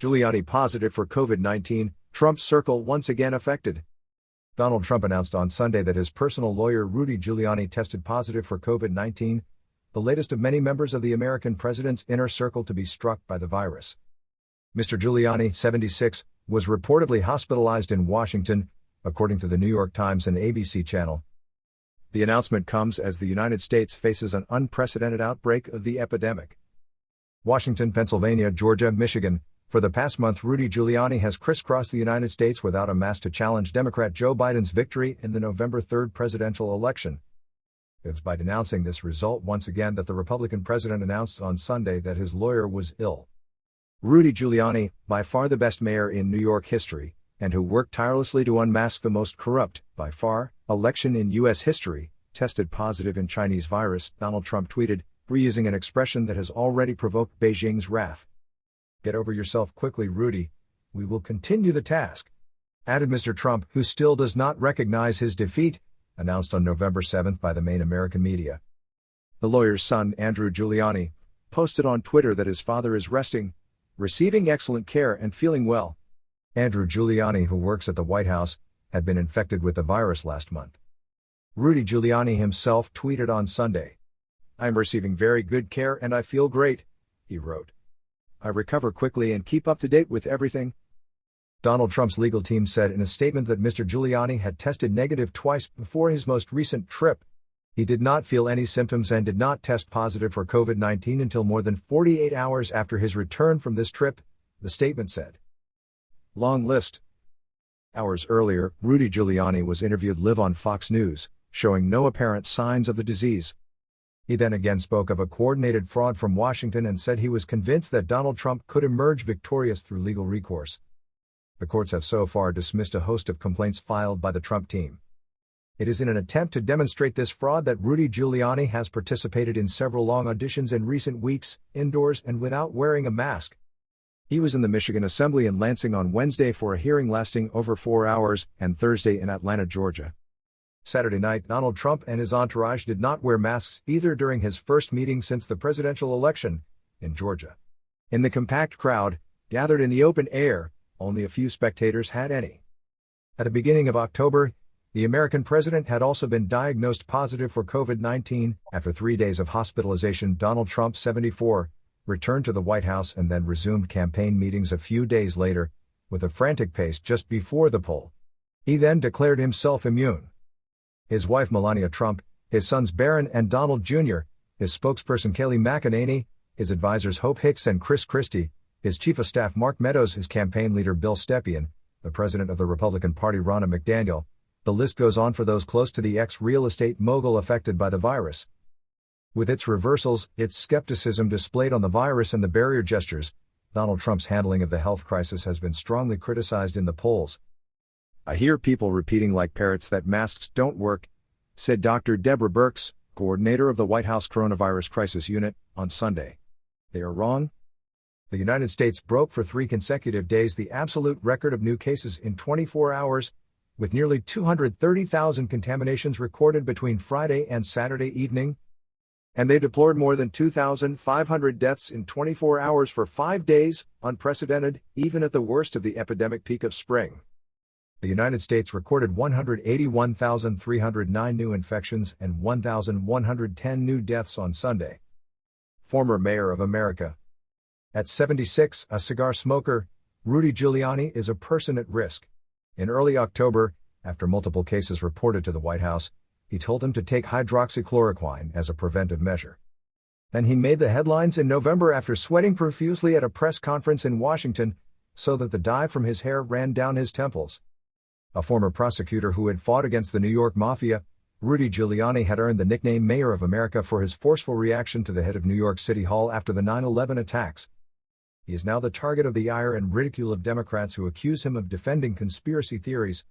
Giuliani positive for COVID-19, Trump's circle once again affected. Donald Trump announced on Sunday that his personal lawyer Rudy Giuliani tested positive for COVID-19, the latest of many members of the American president's inner circle to be struck by the virus. Mr. Giuliani, 76, was reportedly hospitalized in Washington, according to the New York Times and ABC channel. The announcement comes as the United States faces an unprecedented outbreak of the epidemic. Washington, Pennsylvania, Georgia, Michigan. For the past month, Rudy Giuliani has crisscrossed the United States without a mask to challenge Democrat Joe Biden's victory in the November 3 presidential election. It was by denouncing this result once again that the Republican president announced on Sunday that his lawyer was ill. Rudy Giuliani, by far the best mayor in New York history, and who worked tirelessly to unmask the most corrupt, by far, election in U.S. history, tested positive in Chinese virus, Donald Trump tweeted, reusing an expression that has already provoked Beijing's wrath. "Get over yourself quickly, Rudy. We will continue the task," added Mr. Trump, who still does not recognize his defeat, announced on November 7 by the main American media. The lawyer's son, Andrew Giuliani, posted on Twitter that his father is resting, receiving excellent care and feeling well. Andrew Giuliani, who works at the White House, had been infected with the virus last month. Rudy Giuliani himself tweeted on Sunday, "I'm receiving very good care and I feel great," he wrote. "I recover quickly and keep up to date with everything." Donald Trump's legal team said in a statement that Mr. Giuliani had tested negative twice before his most recent trip. He did not feel any symptoms and did not test positive for COVID-19 until more than 48 hours after his return from this trip, the statement said. Long list. Hours earlier, Rudy Giuliani was interviewed live on Fox News, showing no apparent signs of the disease. He then again spoke of a coordinated fraud from Washington and said he was convinced that Donald Trump could emerge victorious through legal recourse. The courts have so far dismissed a host of complaints filed by the Trump team. It is in an attempt to demonstrate this fraud that Rudy Giuliani has participated in several long auditions in recent weeks, indoors and without wearing a mask. He was in the Michigan Assembly in Lansing on Wednesday for a hearing lasting over 4 hours, and Thursday in Atlanta, Georgia. Saturday night, Donald Trump and his entourage did not wear masks either during his first meeting since the presidential election, in Georgia. In the compact crowd, gathered in the open air, only a few spectators had any. At the beginning of October, the American president had also been diagnosed positive for COVID-19. After 3 days of hospitalization, Donald Trump, 74, returned to the White House and then resumed campaign meetings a few days later, with a frantic pace just before the poll. He then declared himself immune. His wife Melania Trump, his sons Barron and Donald Jr., his spokesperson Kayleigh McEnany, his advisors Hope Hicks and Chris Christie, his chief of staff Mark Meadows, his campaign leader Bill Stepien, the president of the Republican Party Ronna McDaniel. The list goes on for those close to the ex-real estate mogul affected by the virus. With its reversals, its skepticism displayed on the virus and the barrier gestures, Donald Trump's handling of the health crisis has been strongly criticized in the polls. "I hear people repeating like parrots that masks don't work," said Dr. Deborah Birx, coordinator of the White House Coronavirus Crisis Unit, on Sunday. "They are wrong." The United States broke for 3 consecutive days the absolute record of new cases in 24 hours, with nearly 230,000 contaminations recorded between Friday and Saturday evening. And they deplored more than 2,500 deaths in 24 hours for 5 days, unprecedented, even at the worst of the epidemic peak of spring. The United States recorded 181,309 new infections and 1,110 new deaths on Sunday. Former mayor of America. At 76, a cigar smoker, Rudy Giuliani is a person at risk. In early October, after multiple cases reported to the White House, he told him to take hydroxychloroquine as a preventive measure. Then he made the headlines in November after sweating profusely at a press conference in Washington, so that the dye from his hair ran down his temples. A former prosecutor who had fought against the New York Mafia, Rudy Giuliani had earned the nickname Mayor of America for his forceful reaction to the head of New York City Hall after the 9/11 attacks. He is now the target of the ire and ridicule of Democrats who accuse him of defending conspiracy theories,